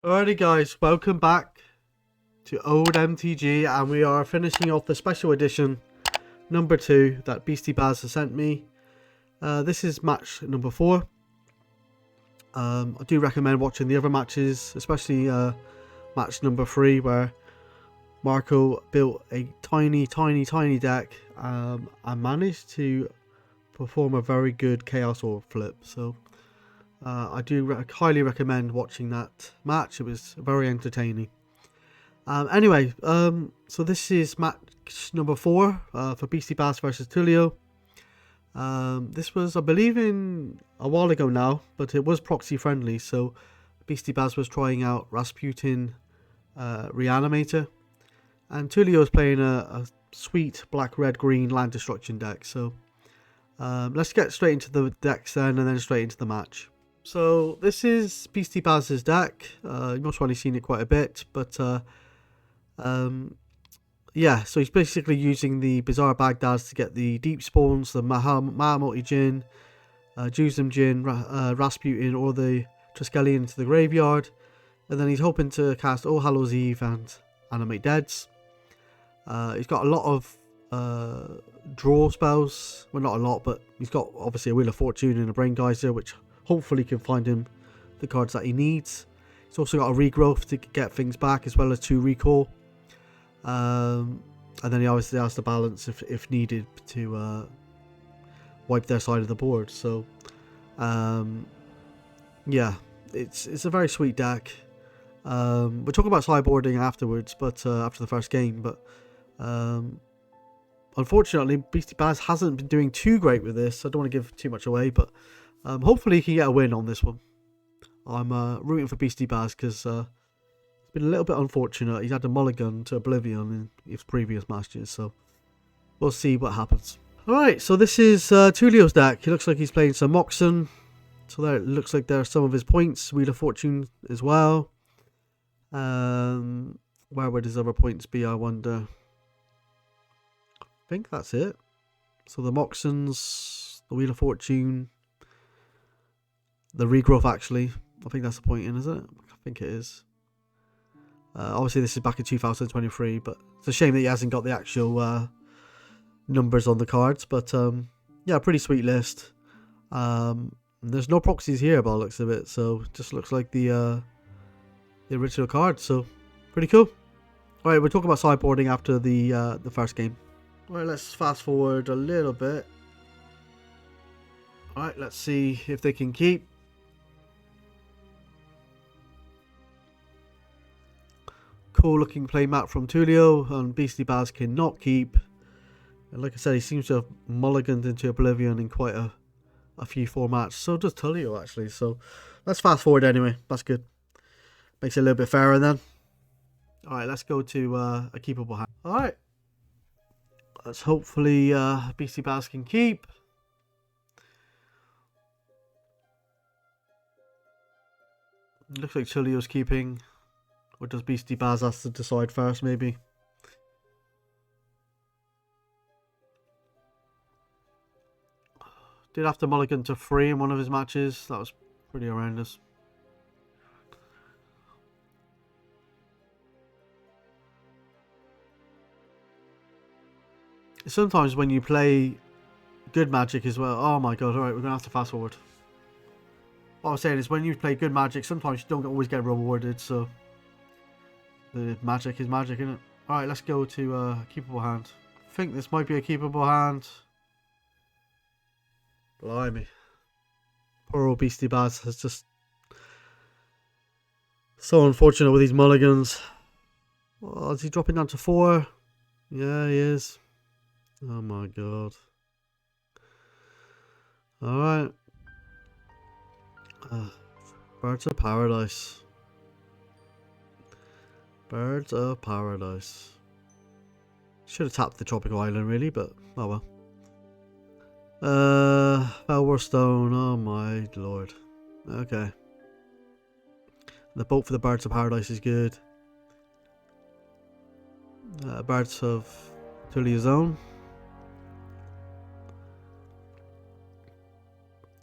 Alrighty guys, welcome back to Old MTG, and we are finishing off the special edition number 2 that Beastie Bas has sent me. This is match number 4. I do recommend watching the other matches, especially match number 3 where Marco built a tiny deck and managed to perform a very good Chaos Orb flip. So I do highly recommend watching that match. It was very entertaining. Anyway, so this is match number 4 for Beastie Bas versus Tulio. This was, I believe, in a while ago now, but it was proxy friendly. So Beastie Bas was trying out Rasputin Reanimator, and Tulio was playing a sweet black, red, green Land Destruction deck. So let's get straight into the decks then, and then straight into the match. So this is Beastie Bas's deck. You've most probably seen it quite a bit, but yeah, so he's basically using the Bizarre Baghdad's to get the deep spawns, the Mahamoti Jinn, Juzum Jinn, Rasputin, or the Triskelion into the graveyard, and then he's hoping to cast All Hallows Eve and Animate Deads. He's got a lot of draw spells. Well, not a lot, but he's got obviously a Wheel of Fortune and a Brain Geyser, which hopefully can find him the cards that he needs. He's also got a Regrowth to get things back, as well as 2 Recall. And then he obviously has the balance if needed to wipe their side of the board. So yeah, it's a very sweet deck. We'll talk about sideboarding afterwards, but after the first game. But unfortunately, Beastie Bas hasn't been doing too great with this. I don't want to give too much away, but hopefully he can get a win on this one. I'm rooting for Beastie Bas because it's been a little bit unfortunate. He's had a mulligan to Oblivion in his previous matches, so we'll see what happens. Alright, so this is Tulio's deck. He looks like he's playing some Moxen. So there, it looks like there are some of his points. Wheel of Fortune as well. Where would his other points be, I wonder? I think that's it. So the Moxens, the Wheel of Fortune, the Regrowth actually. I think that's the point in, isn't it? I think it is. Obviously this is back in 2023, but it's a shame that he hasn't got the actual numbers on the cards. But yeah, pretty sweet list. There's no proxies here by the looks of it, so it just looks like the original card. So pretty cool. Alright, we'll talk about sideboarding after the first game. Alright, let's fast forward a little bit. Alright, let's see if they can keep. Cool looking playmat from Tulio, and Beastie Bas cannot keep. And like I said, he seems to have mulliganed into Oblivion in quite a few formats. So does Tulio actually. So let's fast forward anyway. That's good. Makes it a little bit fairer then. Alright, let's go to a keepable hand. Alright. Let's hopefully Beastie Bas can keep. Looks like Tulio's keeping. Or does Beastie Bas have to decide first, maybe? Did have to mulligan to 3 in one of his matches. That was pretty horrendous. Sometimes when you play good Magic as well. Oh my god, alright, we're going to have to fast forward. What I was saying is, when you play good Magic, sometimes you don't always get rewarded, so the magic is magic, isn't it? Alright, let's go to keepable hand. I think this might be a keepable hand. Blimey. Poor old Beastie Bas has just... so unfortunate with these mulligans. Oh, is he dropping down to 4? Yeah, he is. Oh my god. Alright. Birds of Paradise. Birds of Paradise. Should have tapped the Tropical Island really, but oh well. Belwar Stone, oh my lord. Okay. The boat for the Birds of Paradise is good. Birds of Tulio's Own.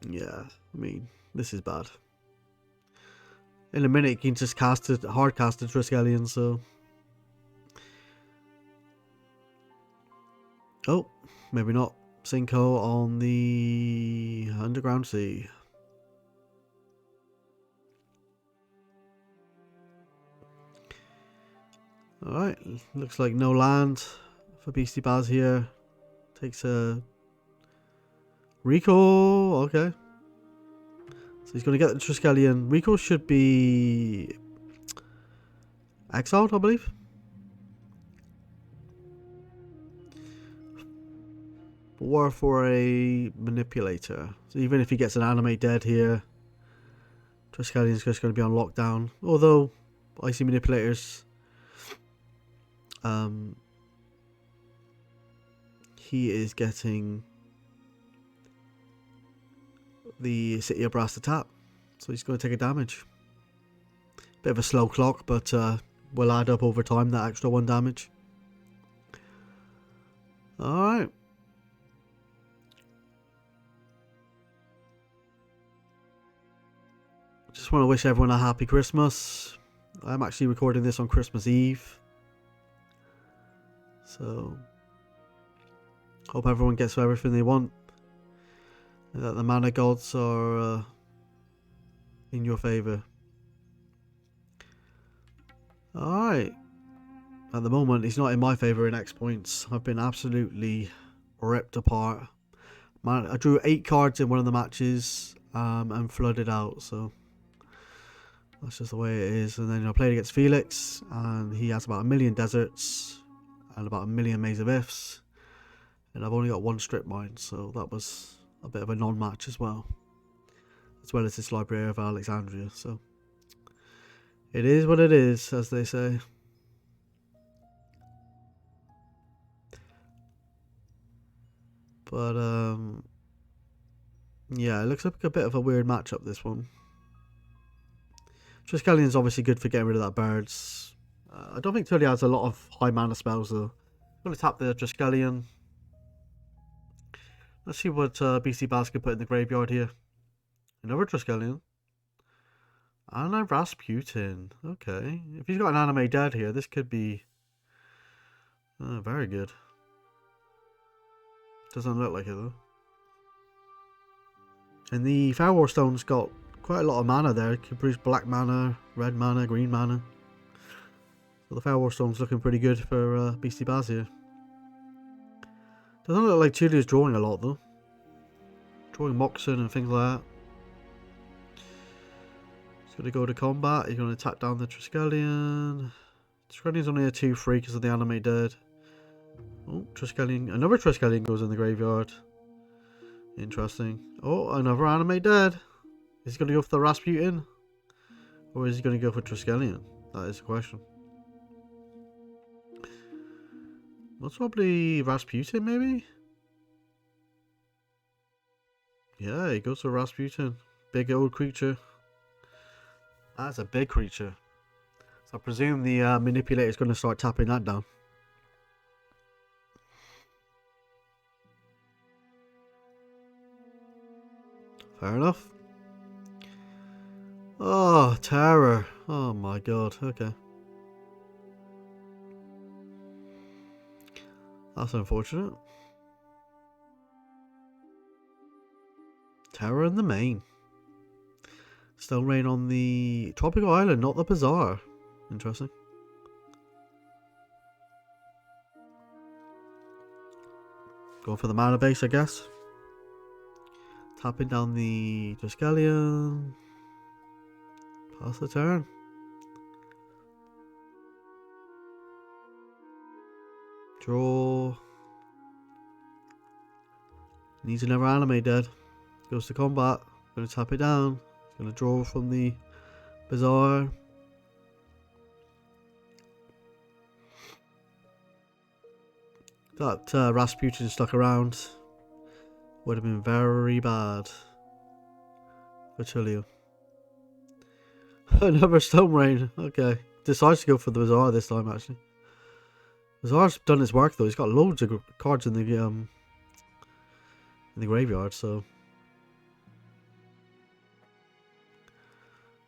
Yeah, I mean, this is bad. in a minute you can just cast it, hard cast the Triskelion, so. Oh, maybe not. Cinco on the Underground Sea. Alright, looks like no land for Beastie Bas here. Takes a Rico, okay. So he's going to get the Triskelion. Rico should be exiled, I believe. War for a manipulator. So even if he gets an animate dead here, Triskellion's just going to be on lockdown. Although, Icy Manipulators, he is getting the City of Brass to tap. So he's going to take a damage. Bit of a slow clock, but will add up over time, that extra 1 damage. Alright. Just want to wish everyone a happy Christmas. I'm actually recording this on Christmas Eve. So, hope everyone gets everything they want. And that the mana gods are in your favour. Alright. At the moment, he's not in my favour in X points. I've been absolutely ripped apart. Man, I drew 8 cards in one of the matches and flooded out, so that's just the way it is. And then I played against Felix, and he has about 1 million deserts and about 1 million Maze of Ifs, and I've only got 1 strip mine, so that was a bit of a non-match as well as this Library of Alexandria. So it is what it is, as they say. But yeah, it looks like a bit of a weird matchup, this one. Triskellion's obviously good for getting rid of that birds. I don't think Tulio has a lot of high mana spells though. I'm going to tap the Triskelion. Let's see what Beastie Bas can put in the graveyard here. Another Triskelion. And a Rasputin. Okay. If he's got an anime dead here, this could be very good. Doesn't look like it though. And the Firewall Stone's got quite a lot of mana there. It can produce black mana, red mana, green mana. So the Firewall Stone's looking pretty good for Beastie Bas here. Doesn't look like Tulio's drawing a lot though. Drawing Moxon and things like that. He's going to go to combat. He's going to tap down the Triskelion. Triskellion's only a 2/3 because of the anime dead. Oh, Triskelion. Another Triskelion goes in the graveyard. Interesting. Oh, another anime dead. Is he going to go for the Rasputin? Or is he going to go for Triskelion? That is the question. Most probably Rasputin, maybe? Yeah, he goes for Rasputin. Big old creature. That's a big creature. So I presume the manipulator is going to start tapping that down. Fair enough. Oh, terror. Oh my god. Okay. That's unfortunate. Terror in the main. Stone Rain on the Tropical Island, not the Bazaar. Interesting. Going for the mana base, I guess. Tapping down the Triskelion. Pass the turn. Draw. Needs another anime dead. Goes to combat. Gonna tap it down. Gonna draw from the Bazaar. That Rasputin stuck around would have been very bad for Tulio. Another Stone Rain. Okay. Decides to go for the Bazaar this time, actually. Bazaar's done his work though. He's got loads of cards in the graveyard, so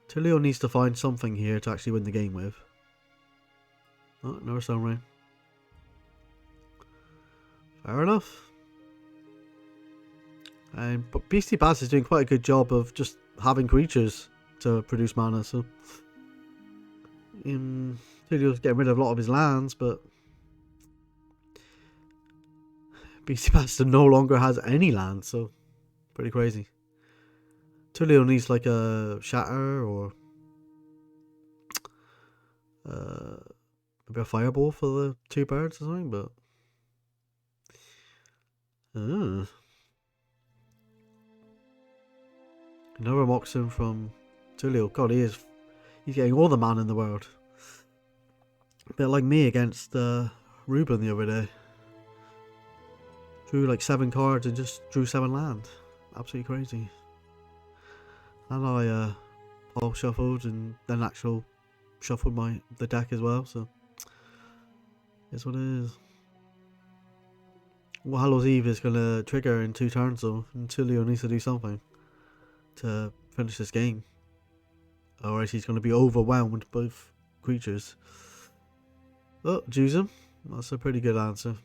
Tulio needs to find something here to actually win the game with. Oh, another Stone Rain. Fair enough. But Beastie Bas is doing quite a good job of just having creatures to produce mana, so Tulio's getting rid of a lot of his lands, but Beastie Bas no longer has any lands, so pretty crazy. Tulio needs like a Shatter or maybe a Fireball for the 2 birds or something, but another Moxen from Tulio. God, he's getting all the mana in the world. A bit like me against Ruben the other day. Drew like 7 cards and just drew 7 land. Absolutely crazy. And I all shuffled and then actual shuffled the deck as well, so it's what it is. Well, Hallows Eve is gonna trigger in 2 turns though, and Tulio needs to do something to finish this game. Or else he's gonna be overwhelmed by creatures. Oh, juice him. That's a pretty good answer.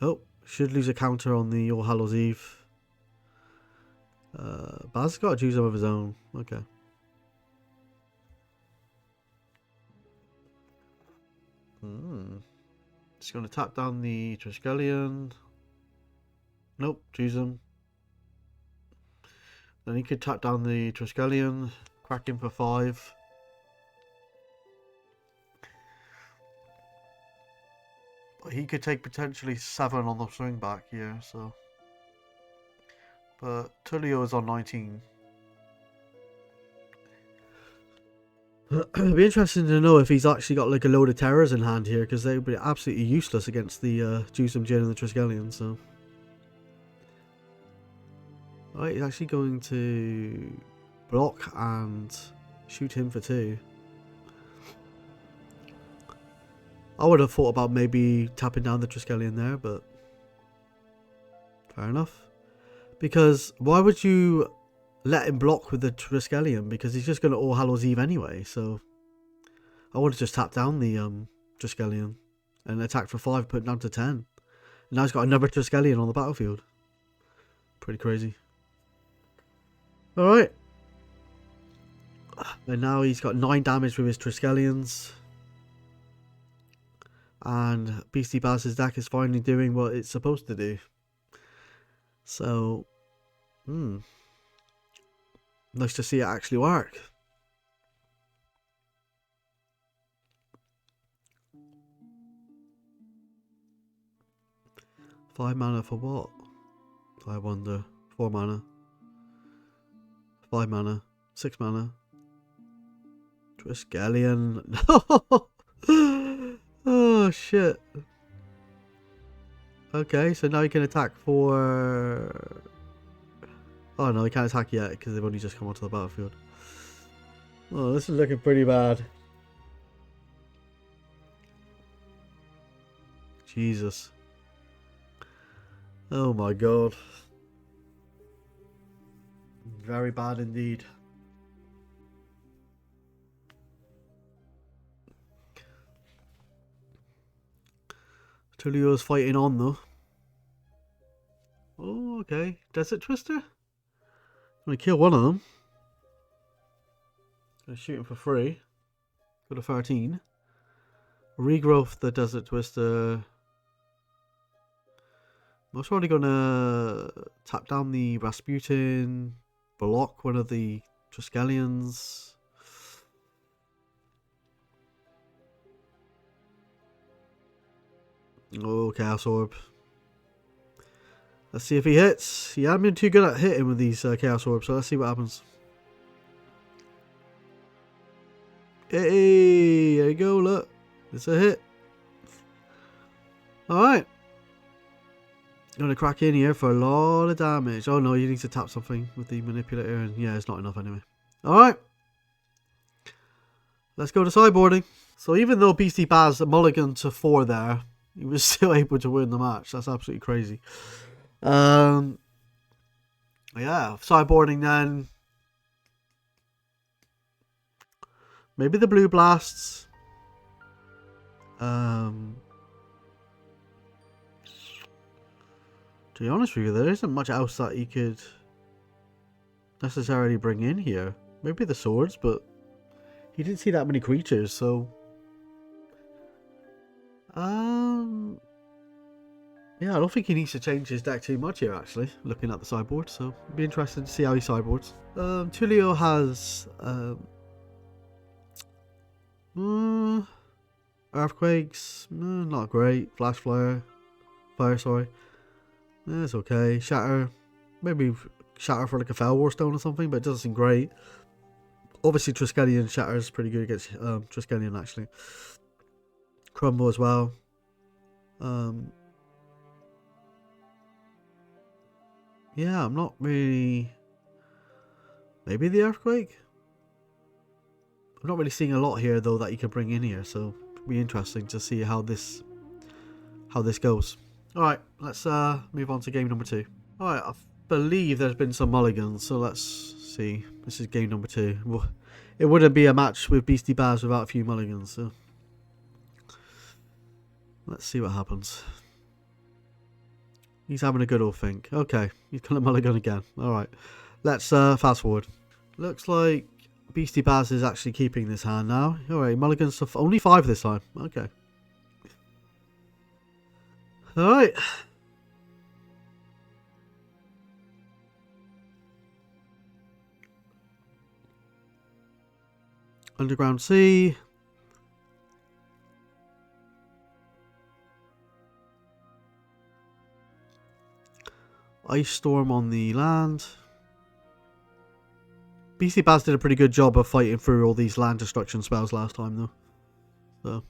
Oh, should lose a counter on the All Hallows Eve. Baz got to choose him of his own. Okay. Just going to tap down the Triskelion. Nope, choose him. Then he could tap down the Triskelion, crack him for 5. He could take potentially 7 on the swing back here, so. But Tulio is on 19. It'd be interesting to know if he's actually got like a load of terrors in hand here, because they would be absolutely useless against the Juicem Jin and the Triskelion, so. Alright, he's actually going to block and shoot him for 2. I would have thought about maybe tapping down the Triskelion there, but fair enough. Because why would you let him block with the Triskelion? Because he's just going to All Hallows Eve anyway, so I would have just tapped down the Triskelion and attacked for 5, put it down to 10. And now he's got another Triskelion on the battlefield. Pretty crazy. Alright. And now he's got 9 damage with his Triskelions. And Beastie Bas's deck is finally doing what it's supposed to do. So, nice to see it actually work. Five mana for what? I wonder. 4 mana. 5 mana. 6 mana. Triskelion. Oh shit. Okay, so now he can attack for... Oh no, he can't attack yet because they've only just come onto the battlefield. Oh, this is looking pretty bad. Jesus. Oh my god. Very bad indeed. Tulio's fighting on though. Oh, okay. Desert Twister? I'm gonna kill one of them. Gonna shoot him for free. Go to 13. Regrowth the Desert Twister. Most probably gonna tap down the Rasputin, block one of the Triskelions. Oh, Chaos Orb. Let's see if he hits. Yeah, I'm been too good at hitting with these Chaos Orbs, so let's see what happens. Hey, there you go, look. It's a hit. Alright. Gonna crack in here for a lot of damage. Oh no, you need to tap something with the manipulator, and yeah, it's not enough anyway. Alright. Let's go to sideboarding. So even though Beastie Bas mulliganed to 4 there, he was still able to win the match. That's absolutely crazy. Yeah, sideboarding then. Maybe the blue blasts. To be honest with you, there isn't much else that he could necessarily bring in here. Maybe the swords, but he didn't see that many creatures, so yeah, I don't think he needs to change his deck too much here, actually, looking at the sideboard, so it'd be interesting to see how he sideboards. Tulio has Earthquakes, not great. Flash Fire, sorry. It's okay. Shatter, maybe Shatter for like a Fell War Stone or something, but it doesn't seem great. Obviously, Triskelion Shatter is pretty good against Triskelion, actually. Crumble as well. Yeah, I'm not really... Maybe the Earthquake? I'm not really seeing a lot here, though, that you can bring in here, so it'll be interesting to see how this goes. Alright, let's move on to game number 2. Alright, I believe there's been some mulligans, so let's see. This is game number 2. Well, it wouldn't be a match with Beastie Bas without a few mulligans, so let's see what happens. He's having a good old think. Okay, he's gonna mulligan again. Alright, let's fast forward. Looks like Beastie Bas is actually keeping this hand now. Alright, mulligans for only 5 this time. Okay. Alright. Underground Sea. Ice Storm on the land. Beastie Bas did a pretty good job of fighting through all these land destruction spells last time, though. So.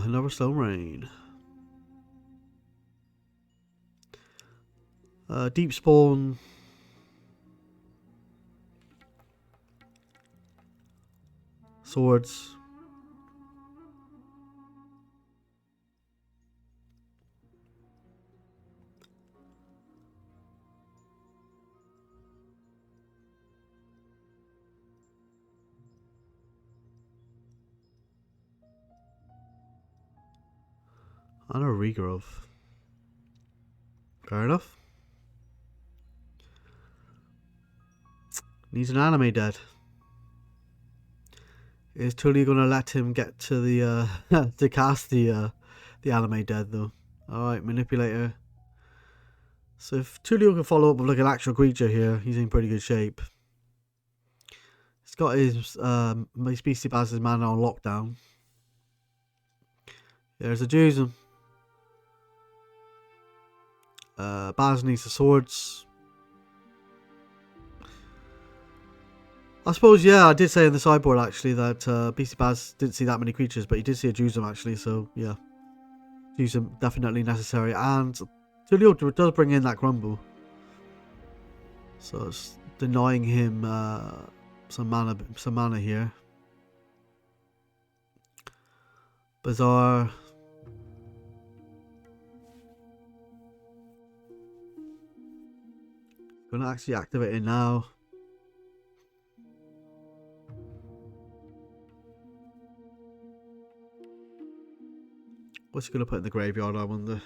Another Stone Rain. Deep Spawn. Swords. And a regrowth. Fair enough. Needs an anime dead. Is Tulio gonna let him get to the to cast the anime dead though? Alright, manipulator. So if Tulio can follow up with like an actual creature here, he's in pretty good shape. He's got his Beastie Bas' mana on lockdown. There's a Juzum. Bas needs the swords. I suppose, yeah, I did say in the sideboard actually that Beastie Bas didn't see that many creatures, but he did see a Juzum actually, so yeah. Juzum definitely necessary. And Tulio does bring in that Grumble. So it's denying him some mana here. Bazaar. Gonna actually activate it now. What's he gonna put in the graveyard, I wonder?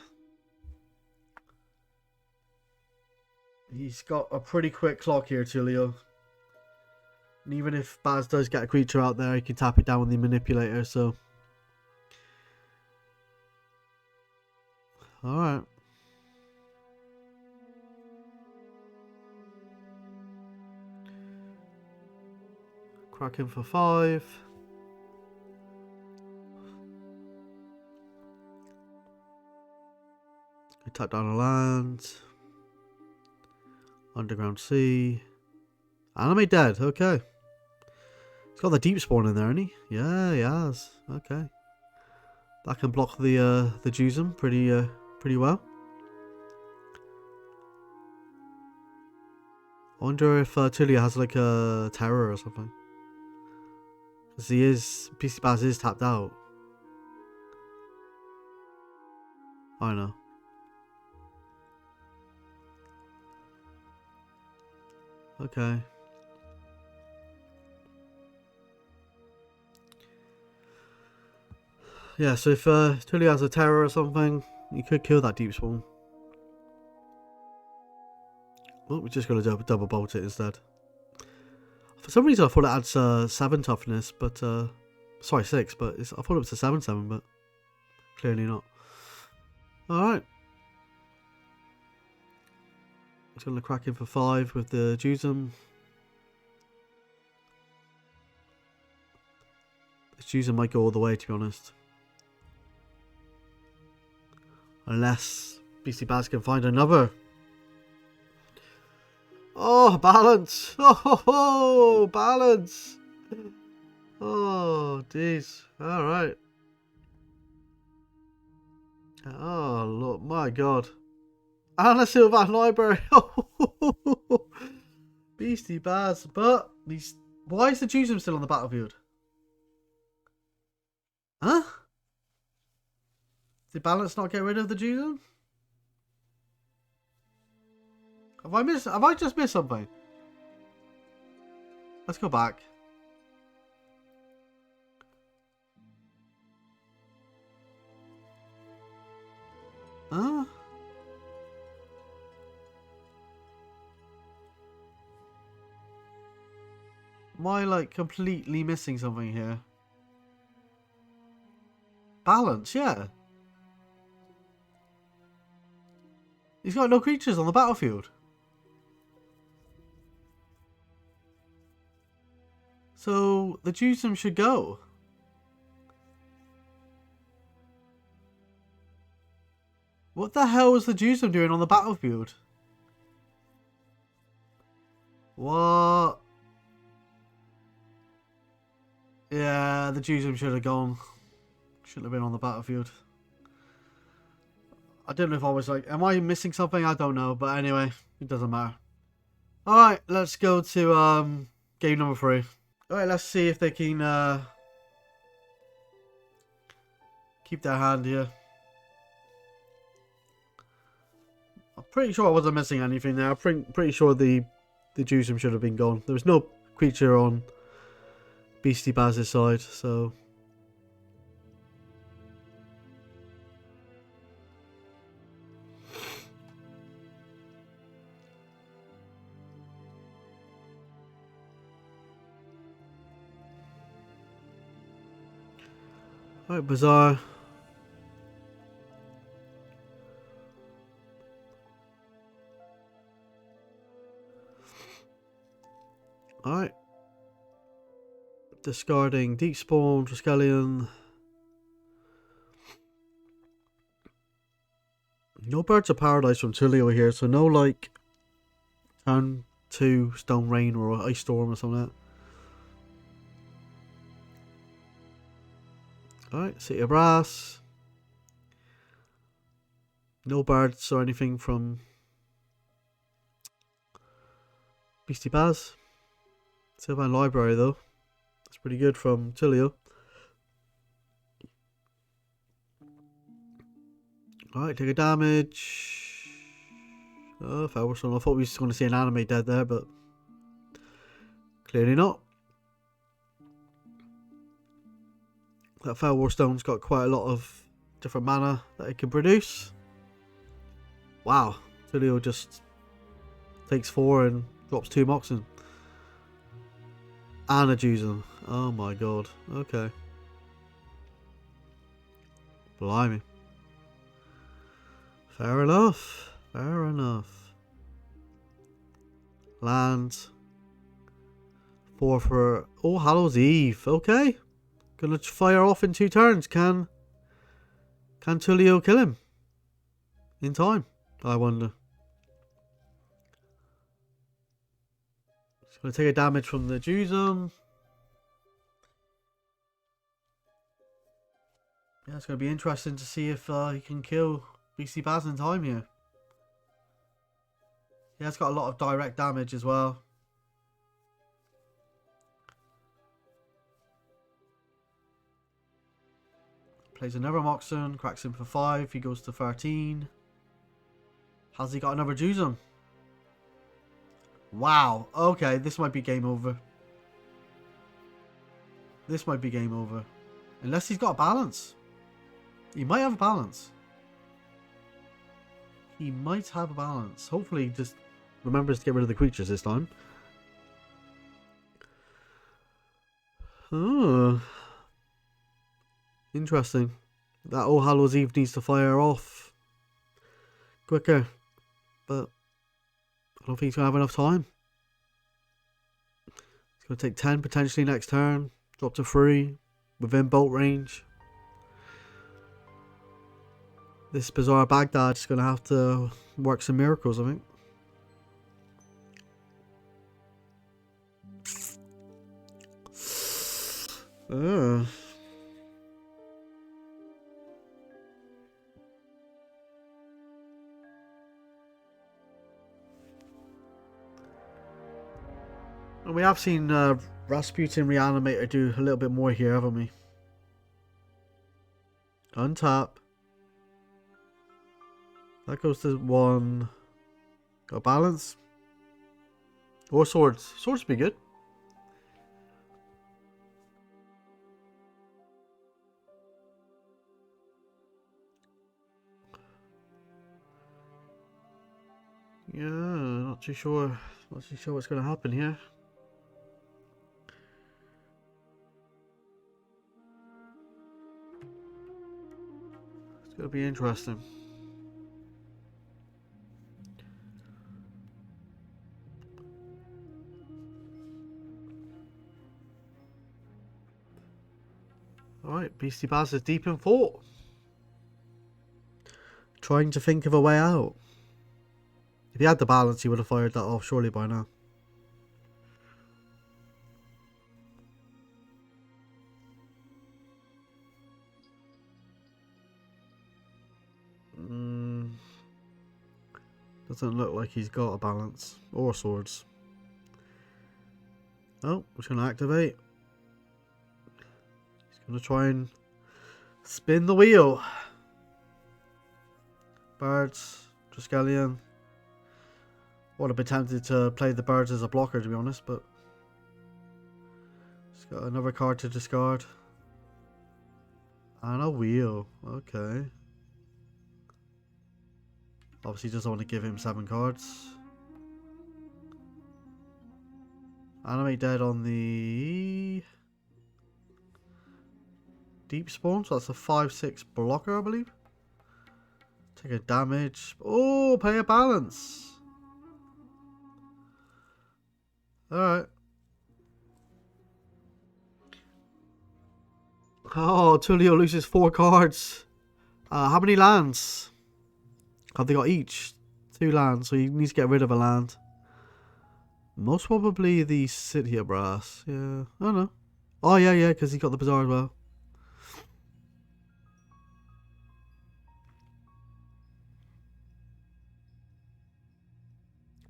He's got a pretty quick clock here, Tulio. And even if Bas does get a creature out there, he can tap it down with the manipulator, so. Alright. Crack him for 5. Tap down a land. Underground Sea. Anime dead, okay. He's got the Deep Spawn in there, hasn't he? Yeah, he has. Okay. That can block the Juzum pretty well. I wonder if Tulio has like a terror or something. Because Beastie Bas is tapped out. I know. Okay. Yeah, so if Tulio has a terror or something, you could kill that deep spawn. Well, we're just going to double bolt it instead. For some reason I thought it adds 7 toughness, but sorry, 6, but I thought it was a 7/7, but clearly not. Alright. Just going to crack in for 5 with the Jusum. This Jusum might go all the way, to be honest. Unless Beastie Bas can find another. Oh, balance! Oh, balance! Oh, jeez. Alright. Oh, look, my god. And a Sylvan Library. Beastie Bas. But, why is the Jusum still on the battlefield? Huh? Did balance not get rid of the Jusum? Have I just missed something? Let's go back. Huh? Am I like completely missing something here? Balance, yeah. He's got no creatures on the battlefield. So the Jusum should go. What the hell is the Jusum doing on the battlefield? What? Yeah, the Jusum should have gone. Shouldn't have been on the battlefield. I don't know if I was like, am I missing something? I don't know, but anyway, it doesn't matter. Alright, let's go to game number 3. Alright, let's see if they can keep their hand here. I'm pretty sure I wasn't missing anything there. I'm pretty sure the Jusum should have been gone. There was no creature on Beastie Bas' side, so... Alright, Bizarre. Alright. Discarding Deep Spawn, Triskelion. No Birds of Paradise from Tulio here, so no like turn 2 Stone Rain or Ice Storm or something like that. Alright, City of Brass. No birds or anything from Beastie Bas. Sylvan Library though. That's pretty good from Tulio. Alright, take a damage. Oh, Felwellstone. I thought we were just going to see an anime dead there, but clearly not. That Felwellstone's got quite a lot of different mana that it can produce. Wow. Tulio just takes 4 and drops 2 Moxen. And a Jusum. Oh my god. Okay. Blimey. Fair enough. Fair enough. Land. 4 for All Hallows Eve. Okay. Gonna fire off in 2 turns. Can Tulio kill him? In time, I wonder. He's gonna take a damage from the Jusum. Yeah, it's gonna be interesting to see if he can kill Beastie Bas in time here. Yeah, it's got a lot of direct damage as well. Plays another Moxen, cracks him for 5, he goes to 13. Has he got another Jusum? Wow. Okay, this might be game over. This might be game over. Unless he's got a balance. He might have a balance. He might have a balance. Hopefully he just remembers to get rid of the creatures this time. Oh. Interesting. That All Hallows Eve needs to fire off quicker. But I don't think he's going to have enough time. It's going to take 10 potentially next turn. Drop to 3 within bolt range. This Bizarre Baghdad's going to have to work some miracles, I think. And we have seen Rasputin Reanimator do a little bit more here, haven't we? Untap. That goes to 1. Got balance. Or swords. Swords would be good. Yeah, not too sure. Not too sure what's going to happen here. It's going to be interesting. Alright, Beastie Bas is deep in thought. Trying to think of a way out. If he had the balance, he would have fired that off surely by now. Doesn't look like he's got a balance. Or swords. Oh, we're going to activate. He's going to try and spin the wheel. Birds. Triskelion. Would have been tempted to play the birds as a blocker, to be honest, but he's got another card to discard. And a wheel. Okay. Obviously doesn't want to give him 7 cards. Animate Dead on the Deep Spawn, so that's a 5/6 blocker, I believe. Take a damage. Oh, play a balance. Alright. Oh, Tulio loses 4 cards. How many lands have they got each? 2 lands, so he needs to get rid of a land. Most probably the Sideboard Brass. Yeah, I don't know. Oh, yeah, because he got the Bazaar as well.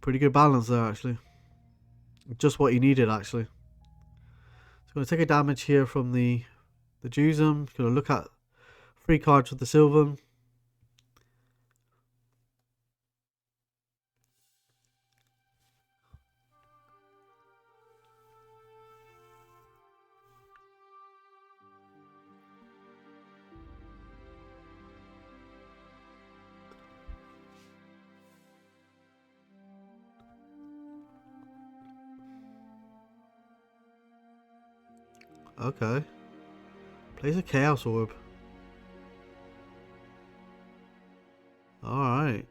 Pretty good balance there, actually. Just what he needed, actually. So going to take a damage here from the Juzum. Going to look at 3 cards with the Sylvan. Okay. Plays a Chaos Orb. Alright.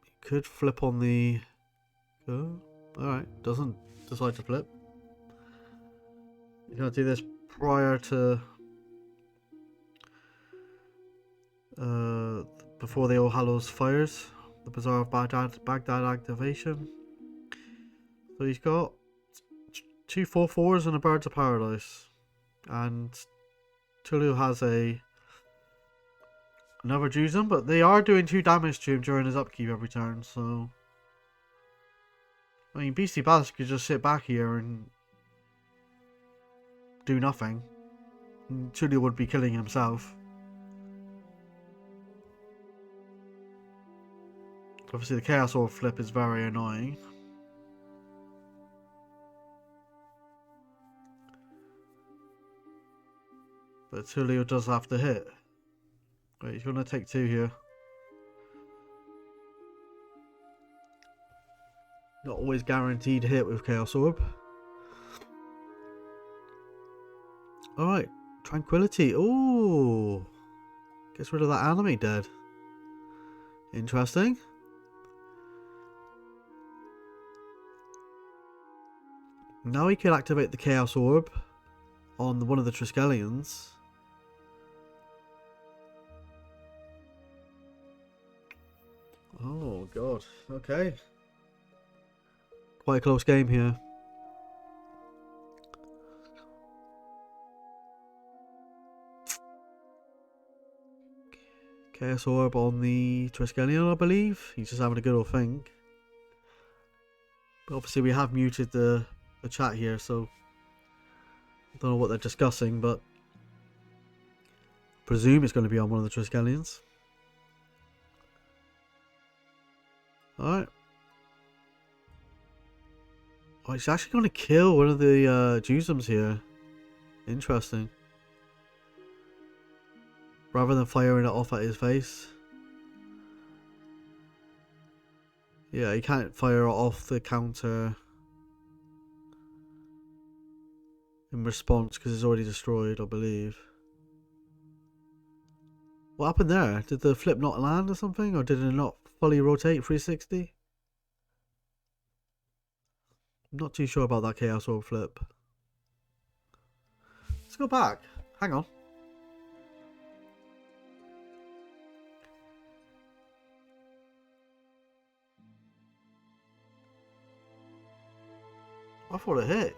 He could flip on the... Alright, doesn't decide to flip. You're going to do this prior to... before the All Hallows fires. The Bazaar of Baghdad activation. So he's got 2 4/4s and a Birds of Paradise. And Tulio has another Juzum, but they are doing 2 damage to him during his upkeep every turn, so... I mean, Beastie Bas could just sit back here and do nothing. And Tulio would be killing himself. Obviously the Chaos Orb flip is very annoying. But Tulio does have to hit. Right, he's going to take 2 here. Not always guaranteed hit with Chaos Orb. Alright, Tranquility. Ooh. Gets rid of that enemy dead. Interesting. Now he can activate the Chaos Orb on one of the Triskelions. Oh god, okay. Quite a close game here. Chaos Orb on the Triskelion, I believe. He's just having a good old think. But obviously we have muted the chat here, so I don't know what they're discussing, but I presume it's going to be on one of the Triskelions. Alright. Oh, he's actually going to kill one of the Jusums here. Interesting. Rather than firing it off at his face. Yeah, he can't fire it off the counter in response because it's already destroyed, I believe. What happened there? Did the flip not land or something? Or did it not fully rotate 360? I'm not too sure about that Chaos Orb flip. Let's go back. Hang on. I thought it hit.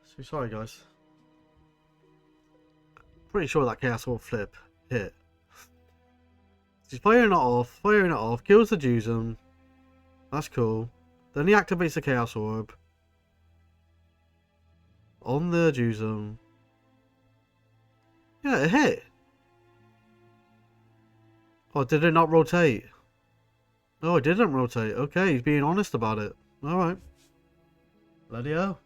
So sorry guys. Pretty sure that Chaos Orb flip hit. He's firing it off, kills the Jusum. That's cool. Then he activates the Chaos Orb on the Jusum. Yeah, it hit. Oh, did it not rotate? Oh, it didn't rotate. Okay, he's being honest about it. Alright. Bloody hell.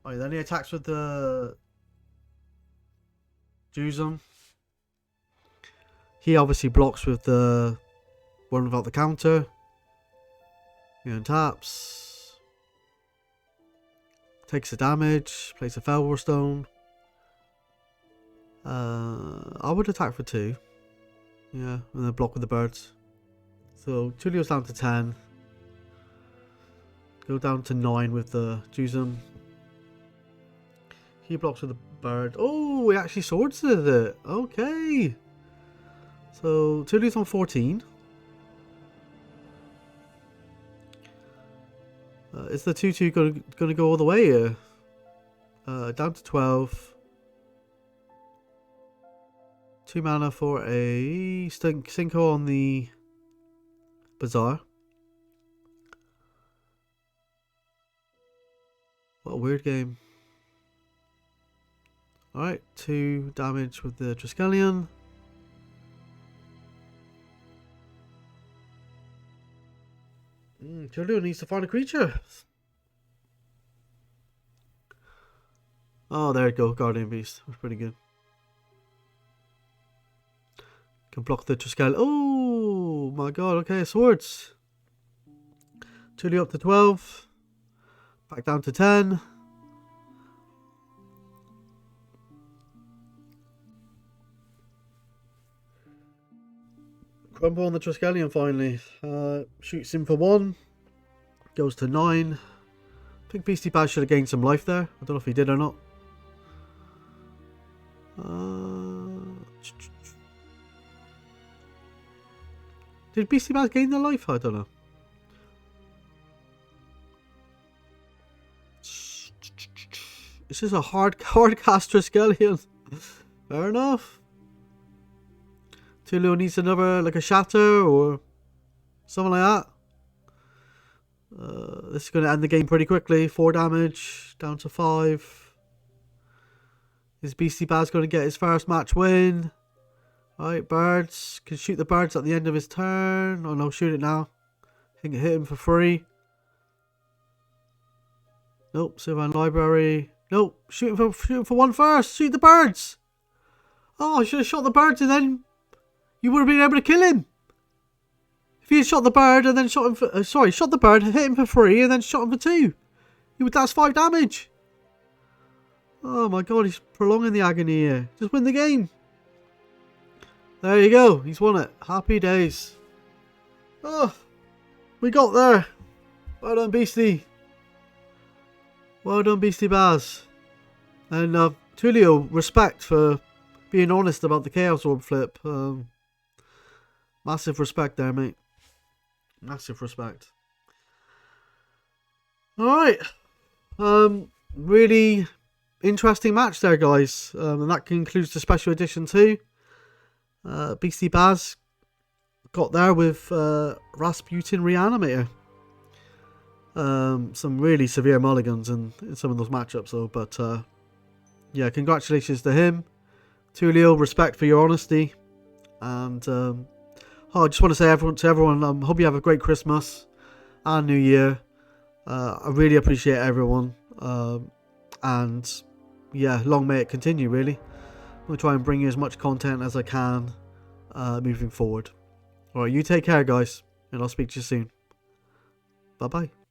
Alright, then he attacks with the Jusum. He obviously blocks with the one without the counter. He untaps. Takes the damage. Plays a Felwar Stone. I would attack for 2. Yeah, and then block with the birds. So Tulio's down to 10. Go down to 9 with the Jusum. He blocks with the bird. Oh, he actually swords with it. Okay. So Tulio's on 14. Is the 2-2 going to go all the way here? Down to 12. 2 mana for a Cinco on the Bazaar. What a weird game. Alright, 2 damage with the Triskelion. Tulio needs to find a creature. Oh, there you go. Guardian Beast. That's pretty good. Can block the Triskelion. Oh my god. Okay, swords. Tulio up to 12. Back down to 10. Crumble on the Triskelion finally. Shoots in for 1. Goes to 9. I think Beastie Bas should have gained some life there. I don't know if he did or not. Did Beastie Bas gain the life? I don't know. This is a hard cast Triskelion. Fair enough. Tulio needs another, like a shatter or something like that. This is going to end the game pretty quickly. 4 damage, down to 5. Is Beastie Bas going to get his first match win? Alright, birds. Can shoot the birds at the end of his turn. Oh no, shoot it now. I think it hit him for free. Nope, Sylvan Library. Nope, shoot him for one first. Shoot the birds. Oh, I should have shot the birds and then you would have been able to kill him. If you had shot the bird and then shot him for... shot the bird, hit him for 3 and then shot him for 2. That's 5 damage. Oh my god, he's prolonging the agony here. Just win the game. There you go. He's won it. Happy days. Oh, we got there. Well done, Beastie. Well done, Beastie Bas. And Tulio, respect for being honest about the Chaos Orb flip. Massive respect there, mate. Massive respect. Alright. Really interesting match there, guys. And that concludes the special edition too. Beastie Bas got there with Rasputin Reanimator. Some really severe mulligans in some of those matchups though, but yeah, congratulations to him. Tulio, respect for your honesty. And I just want to say to everyone, hope you have a great Christmas and New Year. I really appreciate everyone. And yeah, long may it continue, really. I'm going to try and bring you as much content as I can moving forward. Alright, you take care, guys. And I'll speak to you soon. Bye-bye.